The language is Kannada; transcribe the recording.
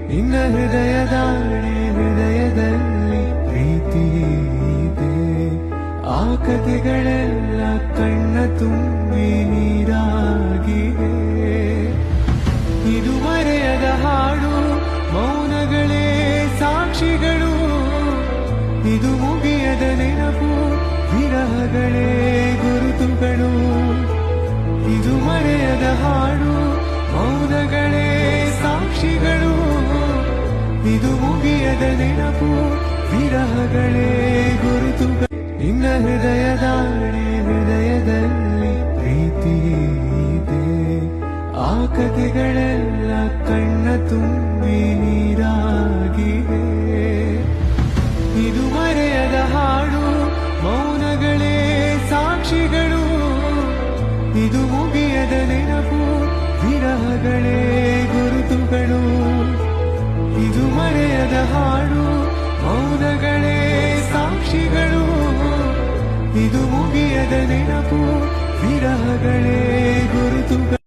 ನಿನ್ನ ಹೃದಯದಲ್ಲಿ ಪ್ರೀತಿ ಇದೆ. ಆ ಕಥೆಗಳೆಲ್ಲ ಕಣ್ಣ ತುಂಬಿ ನೀರಾಗಿವೆ. ಇದು ಮರೆಯದ ಹಾಡು, ಮೌನಗಳೇ ಸಾಕ್ಷಿಗಳು. ಇದು ಮುಗಿಯದ ನೆನಪು, ವಿರಹಗಳೇ ಗುರುತುಗಳು. ಇದು ಮರೆಯದ ಹಾಡು, ಮೌನಗಳೇ ಸಾಕ್ಷಿಗಳು. ಇದು ಮುಗಿಯದ ನೆನಪು, ವಿರಹಗಳೇ ಗುರುತುಗಳು. ನಿನ್ನ ಹೃದಯದಲ್ಲಿ ಪ್ರೀತಿ ಇದೆ. ಆ ಕಥೆಗಳೆಲ್ಲ ಕಣ್ಣ ತುಂಬಿ ನೀರಾಗಿವೆ. ಇದು ಮರೆಯದ ಹಾಡು, ಮೌನಗಳೇ ಸಾಕ್ಷಿಗಳು. ಇದು ಮುಗಿಯದ ನೆನಪು, ವಿರಹಗಳೇ ಗುರುತುಗಳು. ಇದು ಮರೆಯದ ಹಾಡು, ಮೌನಗಳೇ ಸಾಕ್ಷಿಗಳು. ಇದು ಮುಗಿಯದ ನೆನಪು, ವಿರಹಗಳೇ ಗುರುತುಗಳು.